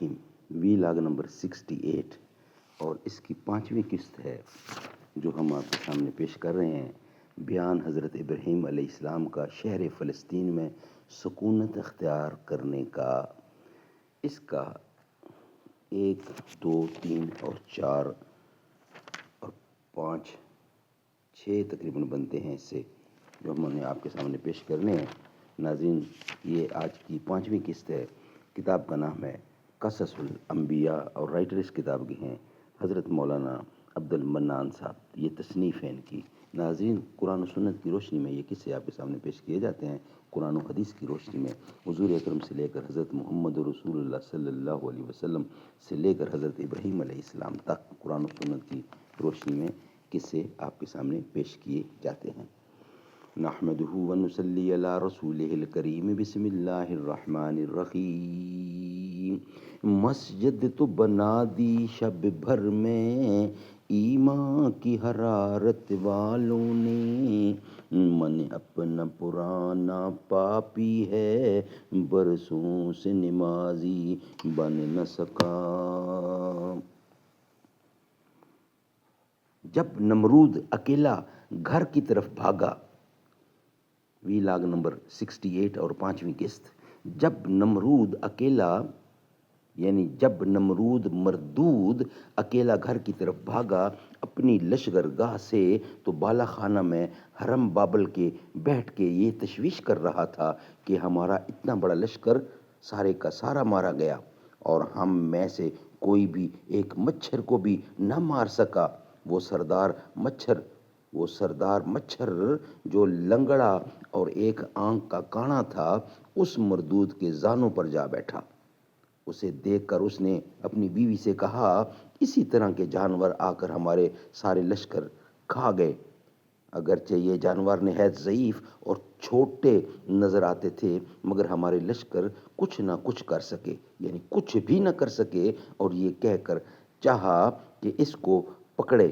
ابراہیم وی log number 68 اور اس کی 5ویں قسط ہے جو ہم آپ کے سامنے پیش کر رہے ہیں۔ بیان حضرت ابراہیم علیہ السلام کا شہر فلسطین میں سکونت اختیار کرنے کا۔ اس کا 1 2 3 اور 4 اور 5 6 تقریباً بنتے ہیں اس سے جو ہم نے آپ کے سامنے پیش کرنے ہیں۔ ناظرین، یہ آج کی 5ویں قسط ہے۔ کتاب کا نام ہے قصص الانبیاء اور رائٹر اس کتاب کے ہیں حضرت مولانا عبد المنان صاحب۔ یہ تصنیف ہے ان کی۔ ناظرین، قرآن و سنت کی روشنی میں یہ قصے آپ کے سامنے پیش کیے جاتے ہیں۔ قرآن و حدیث کی روشنی میں حضور اکرم سے لے کر حضرت محمد رسول اللہ صلی اللہ علیہ وسلم سے لے کر حضرت ابراہیم علیہ السلام تک قرآن و سنت کی روشنی میں قصے آپ کے سامنے پیش کیے جاتے ہیں۔ نحمدہ ونصلی علی رسولہ الکریم، بسم اللہ الرحمن الرحیم۔ مسجد تو بنا دی شب بھر میں ایمان کی حرارت والوں نے، من اپنا پرانا پاپی ہے برسوں سے نمازی بن نہ سکا۔ جب نمرود اکیلا گھر کی طرف بھاگا، وی لاگ نمبر 68 اور 5ویں قسط۔ جب نمرود اکیلا یعنی جب نمرود مردود اکیلا گھر کی طرف بھاگا اپنی لشکرگاہ سے، تو بالا خانہ میں حرم بابل کے بیٹھ کے یہ تشویش کر رہا تھا کہ ہمارا اتنا بڑا لشکر سارے کا سارا مارا گیا اور ہم میں سے کوئی بھی ایک مچھر کو بھی نہ مار سکا۔ وہ سردار مچھر جو لنگڑا اور ایک آنکھ کا کانا تھا، اس مردود کے زانوں پر جا بیٹھا۔ اسے دیکھ کر اس نے اپنی بیوی سے کہا، اسی طرح کے جانور آ کر ہمارے سارے لشکر کھا گئے۔ اگرچہ یہ جانور نہایت ضعیف اور چھوٹے نظر آتے تھے، مگر ہمارے لشکر کچھ نہ کچھ کر سکے، یعنی کچھ بھی نہ کر سکے۔ اور یہ کہہ کر چاہا کہ اس کو پکڑے۔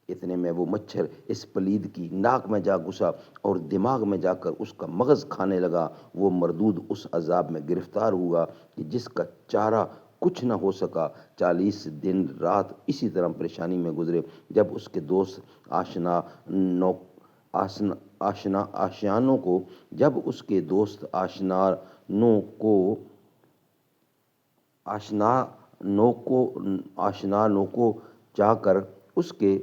اتنے میں وہ مچھر اس پلید کی ناک میں جا گھسا اور دماغ میں جا کر اس کا مغز کھانے لگا۔ وہ مردود اس عذاب میں گرفتار ہوا کہ جس کا چارہ کچھ نہ ہو سکا۔ 40 دن رات اسی طرح پریشانی میں گزرے۔ جب اس کے دوست آشنانوں کو چاہ کر اس کے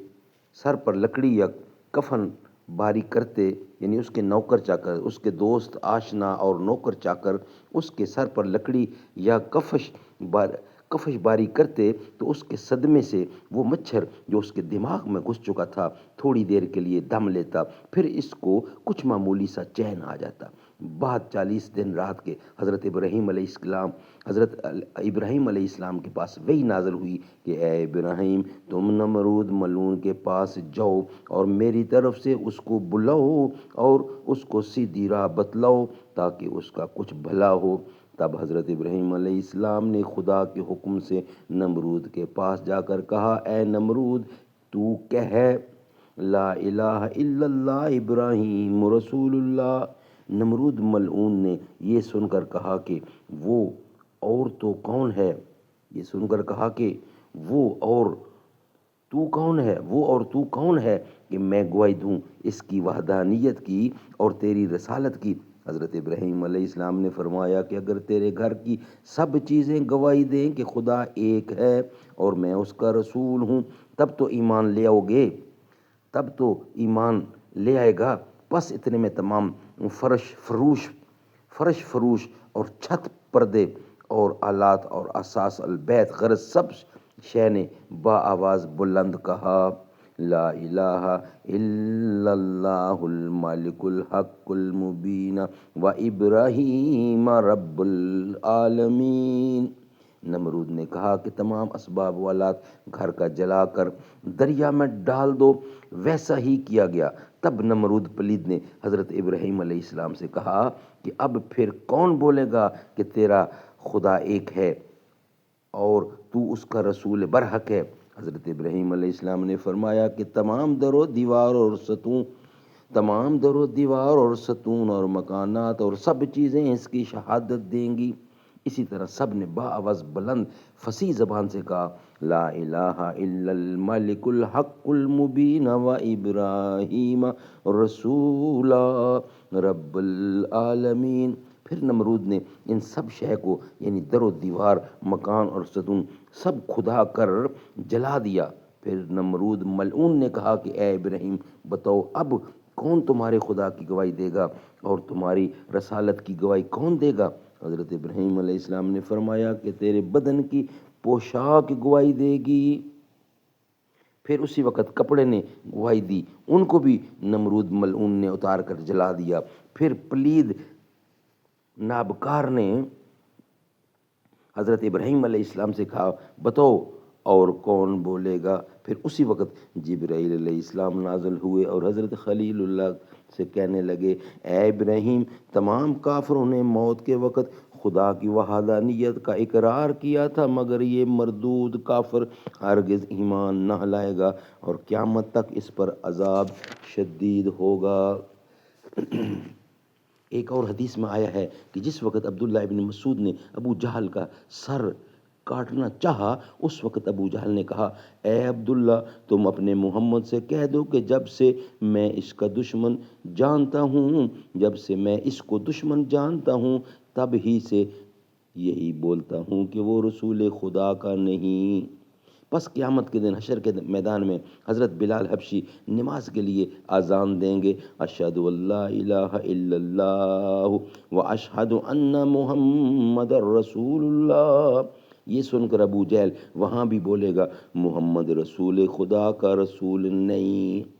سر پر لکڑی یا کفن باری کرتے، یعنی اس کے نوکر چاکر، اس کے دوست آشنا اور نوکر چاکر اس کے سر پر لکڑی یا کفش باری کرتے، تو اس کے صدمے سے وہ مچھر جو اس کے دماغ میں گھس چکا تھا تھوڑی دیر کے لیے دم لیتا، پھر اس کو کچھ معمولی سا چین آ جاتا۔ بعد 40 دن رات کے حضرت ابراہیم علیہ السلام کے پاس وحی نازل ہوئی کہ اے ابراہیم، تم نمرود ملعون کے پاس جاؤ اور میری طرف سے اس کو بلاؤ اور اس کو سیدھی راہ بتلاؤ تاکہ اس کا کچھ بھلا ہو۔ تب حضرت ابراہیم علیہ السلام نے خدا کے حکم سے نمرود کے پاس جا کر کہا، اے نمرود، تو کہہ لا الہ الا اللہ ابراہیم رسول اللہ۔ نمرود ملعون نے یہ سن کر کہا کہ وہ اور تو کون ہے کہ میں گواہی دوں اس کی وحدانیت کی اور تیری رسالت کی۔ حضرت ابراہیم علیہ السلام نے فرمایا کہ اگر تیرے گھر کی سب چیزیں گواہی دیں کہ خدا ایک ہے اور میں اس کا رسول ہوں، تب تو ایمان لے آئے گا۔ پس اتنے میں تمام فرش فروش اور چھت پردے اور آلات اور اساس البیت غرض سب شے نے با آواز بلند کہا، لا الہ الا اللہ الملک الحق المبین و ابراہیم رب العالمین۔ نمرود نے کہا کہ تمام اسباب و آلات گھر کا جلا کر دریا میں ڈال دو۔ ویسا ہی کیا گیا۔ تب نمرود پلید نے حضرت ابراہیم علیہ السلام سے کہا کہ اب پھر کون بولے گا کہ تیرا خدا ایک ہے اور تو اس کا رسول برحق ہے؟ حضرت ابراہیم علیہ السلام نے فرمایا کہ تمام در و دیوار اور ستون اور مکانات اور سب چیزیں اس کی شہادت دیں گی اسی طرح سب نے باآواز بلند فصیح زبان سے کہا لا الہ الا الملک الحق المبین و ابراہیم رسولا رب العالمین۔ پھر نمرود نے ان سب شے کو یعنی در و دیوار، مکان اور ستون سب کھدا کر جلا دیا۔ پھر نمرود ملعون نے کہا کہ اے ابراہیم بتاؤ اب کون تمہارے خدا کی گواہی دے گا اور تمہاری رسالت کی گواہی کون دے گا؟ حضرت ابراہیم علیہ السلام نے فرمایا کہ تیرے بدن کی پوشاک گواہی دے گی۔ پھر اسی وقت کپڑے نے گواہی دی، ان کو بھی نمرود ملعون نے اتار کر جلا دیا۔ پھر پلید نابکار نے حضرت ابراہیم علیہ السلام سے کہا بتاؤ اور کون بولے گا؟ پھر اسی وقت جبرائیل علیہ السلام نازل ہوئے اور حضرت خلیل اللہ سے کہنے لگے اے ابراہیم، تمام کافروں نے موت کے وقت خدا کی وحدانیت کا اقرار کیا تھا، مگر یہ مردود کافر ہرگز ایمان نہ لائے گا اور قیامت تک اس پر عذاب شدید ہوگا۔ ایک اور حدیث میں آیا ہے کہ جس وقت عبداللہ ابن مسعود نے ابو جہل کا سر کاٹنا چاہا، اس وقت ابو جہل نے کہا اے عبداللہ، تم اپنے محمد سے کہہ دو کہ جب سے میں اس کا دشمن جانتا ہوں تب ہی سے یہی بولتا ہوں کہ وہ رسول خدا کا نہیں۔ پس قیامت کے دن حشر کے میدان میں حضرت بلال حبشی نماز کے لیے اذان دیں گے اشہد ان لا الہ الا اللہ و اشہد ان محمد رسول اللہ۔ یہ سن کر ابو جہل وہاں بھی بولے گا محمد رسول خدا کا رسول نہیں۔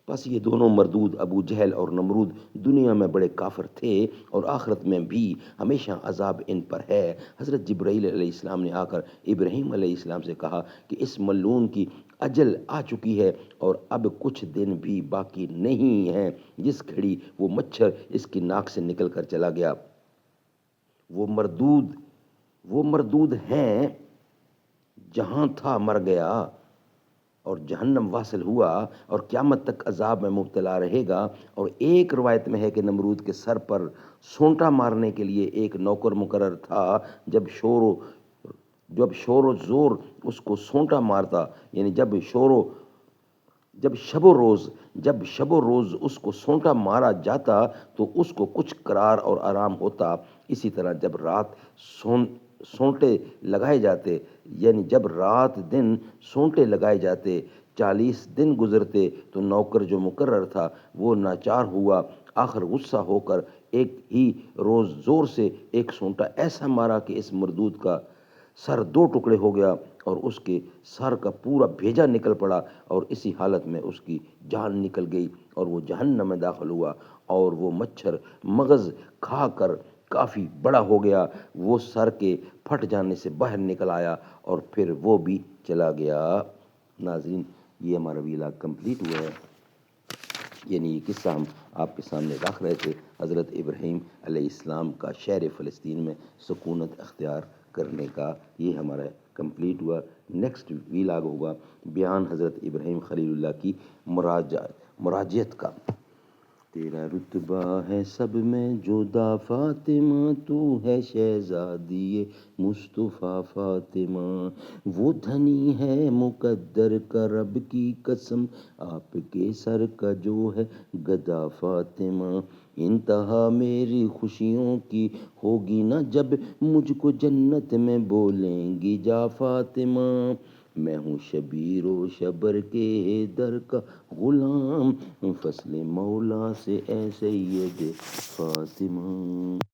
بس یہ دونوں مردود ابو جہل اور نمرود دنیا میں بڑے کافر تھے اور آخرت میں بھی ہمیشہ عذاب ان پر ہے۔ حضرت جبرائیل علیہ السلام نے آ کر ابراہیم علیہ السلام سے کہا کہ اس ملعون کی اجل آ چکی ہے اور اب کچھ دن بھی باقی نہیں ہیں۔ جس گھڑی وہ مچھر اس کی ناک سے نکل کر چلا گیا وہ مردود ہیں، جہاں تھا مر گیا اور جہنم واصل ہوا اور قیامت تک عذاب میں مبتلا رہے گا۔ اور ایک روایت میں ہے کہ نمرود کے سر پر سونٹا مارنے کے لیے ایک نوکر مقرر تھا۔ جب شور و زور اس کو سونٹا مارتا، یعنی جب شب و روز اس کو سونٹا مارا جاتا تو اس کو کچھ قرار اور آرام ہوتا۔ اسی طرح جب رات سونٹے لگائے جاتے، یعنی جب رات دن سونٹے لگائے جاتے 40 دن گزرتے تو نوکر جو مقرر تھا وہ ناچار ہوا، آخر غصہ ہو کر ایک ہی روز زور سے ایک سونٹا ایسا مارا کہ اس مردود کا سر 2 ٹکڑے ہو گیا اور اس کے سر کا پورا بھیجا نکل پڑا اور اسی حالت میں اس کی جان نکل گئی اور وہ جہنم میں داخل ہوا اور وہ مچھر مغز کھا کر کافی بڑا ہو گیا، وہ سر کے پھٹ جانے سے باہر نکل آیا اور پھر وہ بھی چلا گیا۔ ناظرین، یہ ہمارا ویلاگ کمپلیٹ ہوا ہے، یعنی یہ قصہ ہم آپ کے سامنے رکھ رہے تھے حضرت ابراہیم علیہ السلام کا شہر فلسطین میں سکونت اختیار کرنے کا۔ یہ ہمارا کمپلیٹ ہوا۔ نیکسٹ ویلاگ ہوگا بیان حضرت ابراہیم خلیل اللہ کی مراجعت کا۔ تیرا رتبہ ہے سب میں جدا فاطمہ، تو ہے شہزادی مصطفیٰ فاطمہ، وہ دھنی ہے مقدر کا رب کی قسم، آپ کے سر کا جو ہے گدا فاطمہ، انتہا میری خوشیوں کی ہوگی نا جب مجھ کو جنت میں بولیں گی جا فاطمہ، میں ہوں شبیر و شبر کے در کا غلام، فضل مولا سے اے سید فاطمہ۔